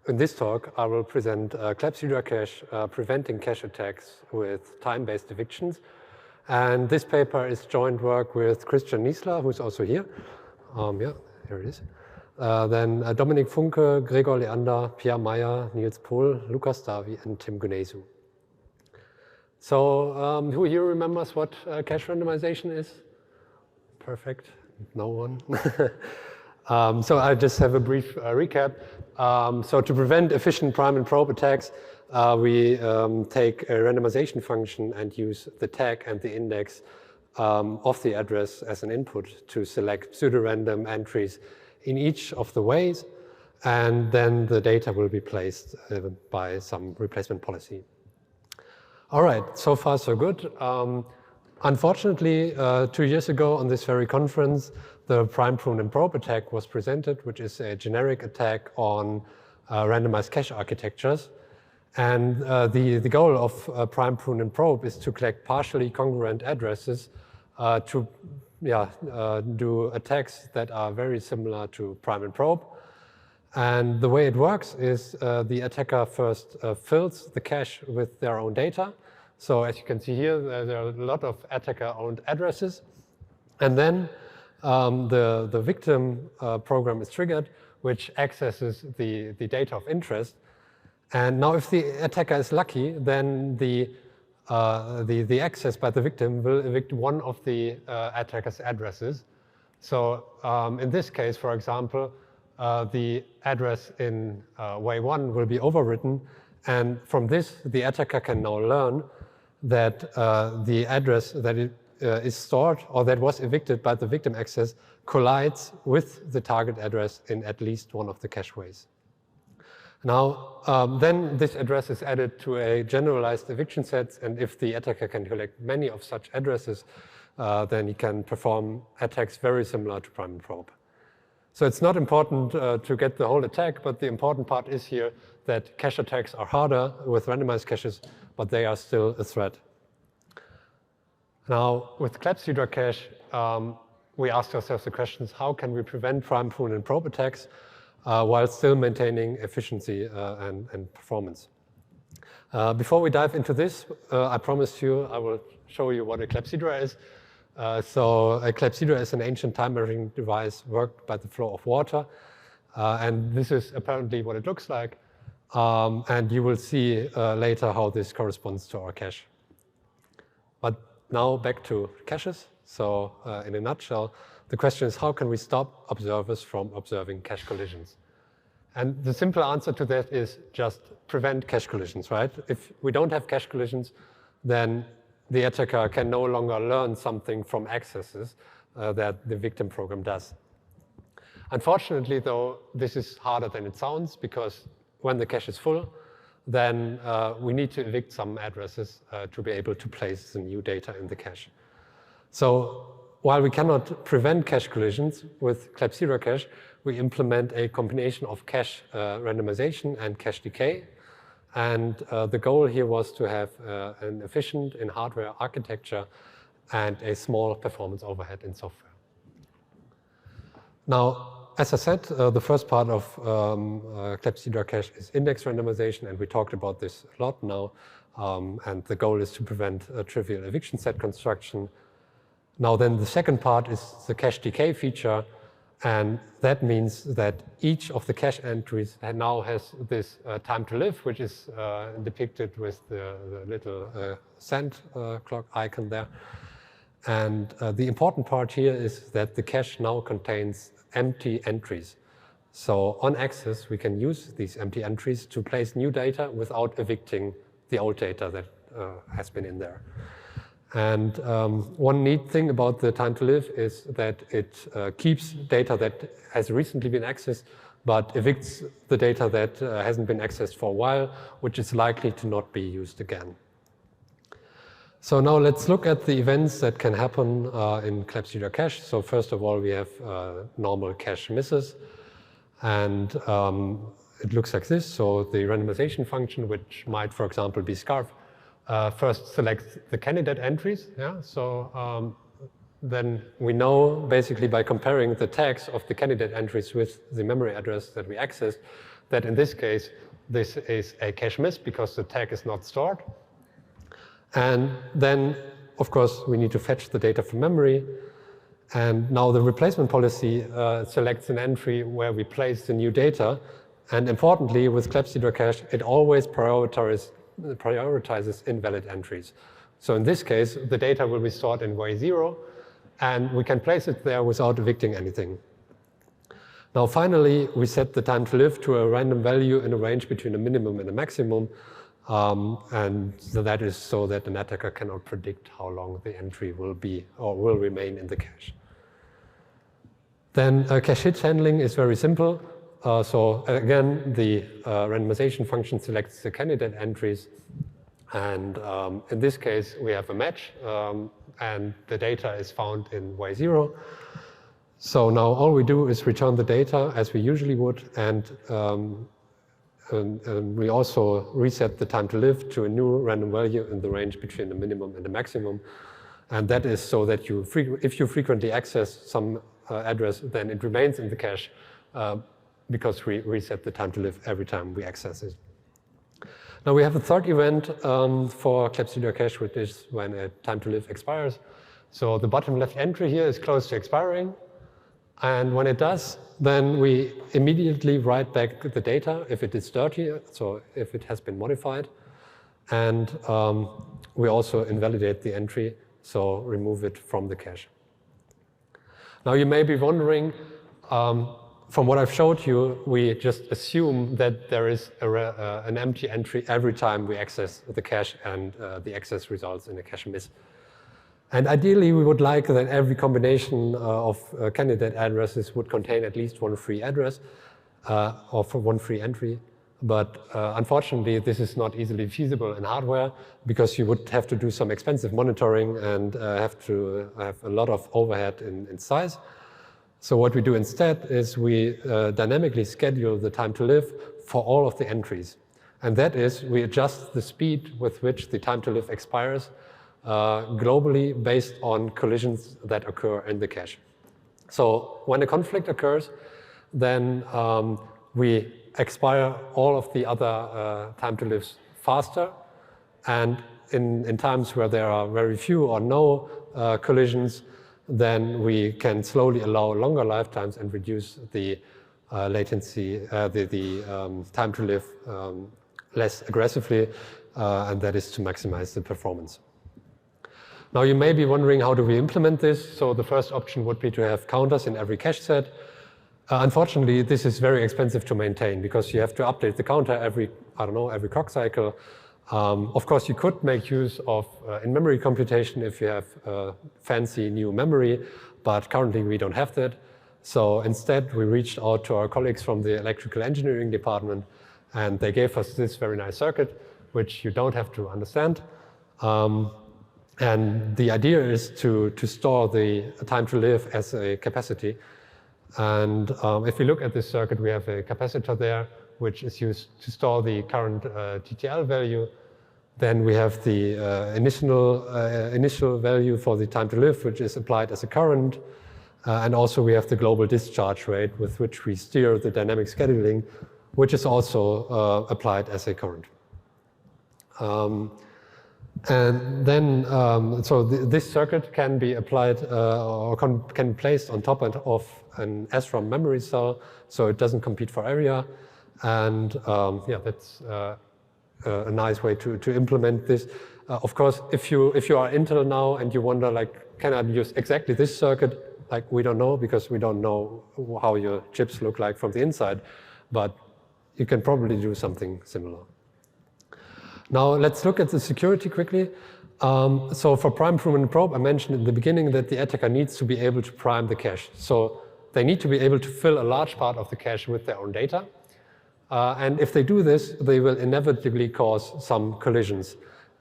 in this talk, I will present ClepsydraCache preventing cache attacks with time-based evictions. And this paper is joint work with Niesler, who's also here. Yeah, here it is. Then Dominic, Funke, Gregor, Leander, Pierre, Mayr, Nils, Pohl, Davi, and Tim Güneysu. So who here remembers what cache randomization is? Perfect. No one. So I just have a brief recap. So to prevent efficient prime and probe attacks, we take a randomization function and use the tag and the index of the address as an input to select pseudo-random entries in each of the ways, and then the data will be placed by some replacement policy. All right, so far so good. Unfortunately, 2 years ago on this very conference, the prime, prune, and probe attack was presented, which is a generic attack on randomized cache architectures. And the goal of prime, prune, and probe is to collect partially congruent addresses to do attacks that are very similar to prime and probe. And the way it works is the attacker first fills the cache with their own data. So as you can see here, there are a lot of attacker-owned addresses. And then the victim program is triggered, which accesses the data of interest. And now if the attacker is lucky, then the access by the victim will evict one of the attacker's addresses. So in this case, for example, the address in way 1 will be overwritten. And from this, the attacker can now learn that the address that is stored or that was evicted by the victim access collides with the target address in at least one of the cache ways. Now, then this address is added to a generalized eviction set, and if the attacker can collect many of such addresses, then he can perform attacks very similar to prime and probe. So it's not important to get the whole attack, but the important part is here that cache attacks are harder with randomized caches, but they are still a threat. Now, with ClepsydraCache, we asked ourselves the questions, how can we prevent prime, prune, and probe attacks while still maintaining efficiency and performance? Before we dive into this, I promised you I will show you what a clepsydra is. So a clepsydra is an ancient time-measuring device worked by the flow of water. And this is apparently what it looks like. And you will see later how this corresponds to our cache. But now back to caches. So in a nutshell, the question is, how can we stop observers from observing cache collisions? And the simple answer to that is just prevent cache collisions, right? If we don't have cache collisions, then the attacker can no longer learn something from accesses that the victim program does. Unfortunately, though, this is harder than it sounds, because when the cache is full, then we need to evict some addresses to be able to place the new data in the cache. So while we cannot prevent cache collisions with ClepsydraCache, we implement a combination of cache randomization and cache decay. And the goal here was to have an efficient in hardware architecture and a small performance overhead in software. Now, as I said, the first part of ClepsydraCache is index randomization, and we talked about this a lot now. And the goal is to prevent trivial eviction set construction. Now then, the second part is the cache decay feature, and that means that each of the cache entries now has this time to live, which is depicted with the little sand clock icon there. And the important part here is that the cache now contains empty entries. So on access, we can use these empty entries to place new data without evicting the old data that has been in there. And one neat thing about the time to live is that it keeps data that has recently been accessed, but evicts the data that hasn't been accessed for a while, which is likely to not be used again. So now let's look at the events that can happen in ClepsydraCache. So first of all, we have normal cache misses. And it looks like this. So the randomization function, which might, for example, be scarf, first selects the candidate entries. Yeah? So then we know, basically by comparing the tags of the candidate entries with the memory address that we accessed, that in this case, this is a cache miss because the tag is not stored. And then, of course, we need to fetch the data from memory. And now the replacement policy selects an entry where we place the new data. And importantly, with ClepsydraCache, it always prioritizes invalid entries. So in this case, the data will be stored in Y0, and we can place it there without evicting anything. Now finally, we set the time to live to a random value in a range between a minimum and a maximum. And so that is so that an attacker cannot predict how long the entry will be or will remain in the cache. Then cache hit handling is very simple. So again, the randomization function selects the candidate entries. And in this case, we have a match, and the data is found in Y0. So now all we do is return the data as we usually would, and we also reset the time to live to a new random value in the range between the minimum and the maximum. And that is so that if you frequently access some address, then it remains in the cache because we reset the time to live every time we access it. Now we have a third event for ClepsydraCache, which is when a time to live expires. So the bottom left entry here is close to expiring. And when it does, then we immediately write back the data if it is dirty, so if it has been modified. And we also invalidate the entry, so remove it from the cache. Now you may be wondering, from what I've showed you, we just assume that there is an empty entry every time we access the cache, and the access results in a cache miss. And ideally, we would like that every combination of candidate addresses would contain at least one free address or for one free entry. But unfortunately, this is not easily feasible in hardware because you would have to do some expensive monitoring and have to have a lot of overhead in size. So what we do instead is we dynamically schedule the time to live for all of the entries. And that is, we adjust the speed with which the time to live expires globally based on collisions that occur in the cache. So when a conflict occurs, then we expire all of the other time to lives faster. And in times where there are very few or no collisions, then we can slowly allow longer lifetimes and reduce the latency, the time to live less aggressively, and that is to maximize the performance. Now you may be wondering, how do we implement this? So the first option would be to have counters in every cache set. Unfortunately, this is very expensive to maintain because you have to update the counter every clock cycle. Of course, you could make use of in-memory computation if you have fancy new memory, but currently we don't have that. So instead, we reached out to our colleagues from the electrical engineering department, and they gave us this very nice circuit, which you don't have to understand. And the idea is to store the time to live as a capacity. And if we look at this circuit, we have a capacitor there, which is used to store the current TTL value. Then we have the initial value for the time to live, which is applied as a current. And also we have the global discharge rate with which we steer the dynamic scheduling, which is also applied as a current. And then, this circuit can be applied or can be placed on top of an SRAM memory cell, so it doesn't compete for area. And yeah, that's a nice way to implement this. Of course, if you are Intel now and you wonder, like, can I use exactly this circuit? Like, we don't know because we don't know how your chips look like from the inside, but you can probably do something similar. Now let's look at the security quickly. So for prime, probe, and probe, I mentioned in the beginning that the attacker needs to be able to prime the cache. So they need to be able to fill a large part of the cache with their own data. And if they do this, they will inevitably cause some collisions,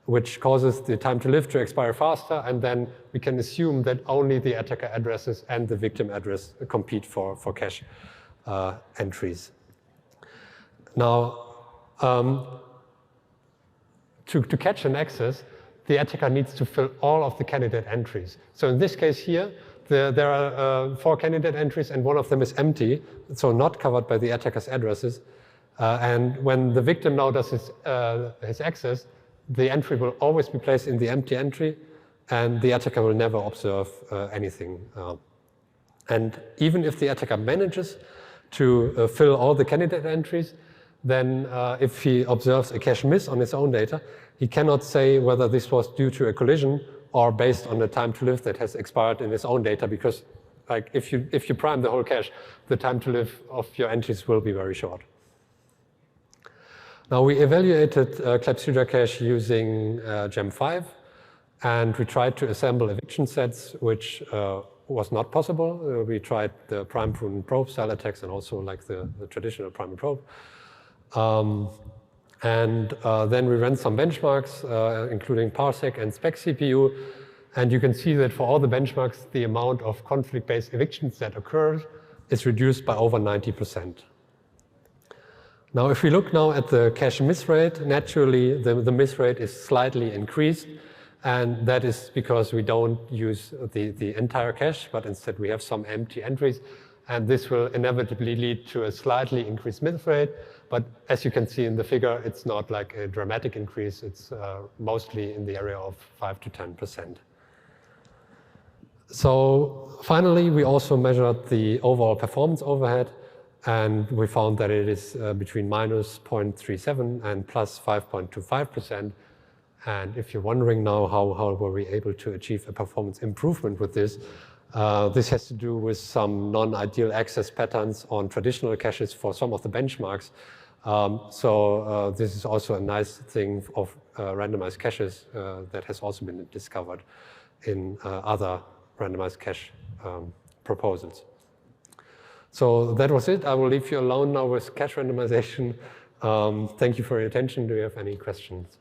which causes the time to live to expire faster. And then we can assume that only the attacker addresses and the victim address compete for cache entries. Now, to catch an access, the attacker needs to fill all of the candidate entries. So in this case here, there are 4 candidate entries and one of them is empty, so not covered by the attacker's addresses. And when the victim now does his access, the entry will always be placed in the empty entry, and the attacker will never observe anything. And even if the attacker manages to fill all the candidate entries, then if he observes a cache miss on his own data, he cannot say whether this was due to a collision or based on the time to live that has expired in his own data, because like if you prime the whole cache, the time to live of your entries will be very short. Now we evaluated ClepsydraCache using Gem5, and we tried to assemble eviction sets, which was not possible. We tried the prime, prune, probe style attacks and also like the traditional prime and probe. Then we ran some benchmarks, including parsec and spec CPU. And you can see that for all the benchmarks, the amount of conflict-based evictions that occurred is reduced by over 90%. Now, if we look now at the cache miss rate, naturally the miss rate is slightly increased. And that is because we don't use the entire cache, but instead we have some empty entries. And this will inevitably lead to a slightly increased miss rate. But as you can see in the figure, it's not like a dramatic increase. It's mostly in the area of 5 to 10%. So finally, we also measured the overall performance overhead. And we found that it is between minus 0.37 and plus 5.25%. And if you're wondering now how were we able to achieve a performance improvement with this, this has to do with some non-ideal access patterns on traditional caches for some of the benchmarks. This is also a nice thing of randomized caches that has also been discovered in other randomized cache proposals. So that was it. I will leave you alone now with cache randomization. Thank you for your attention. Do you have any questions?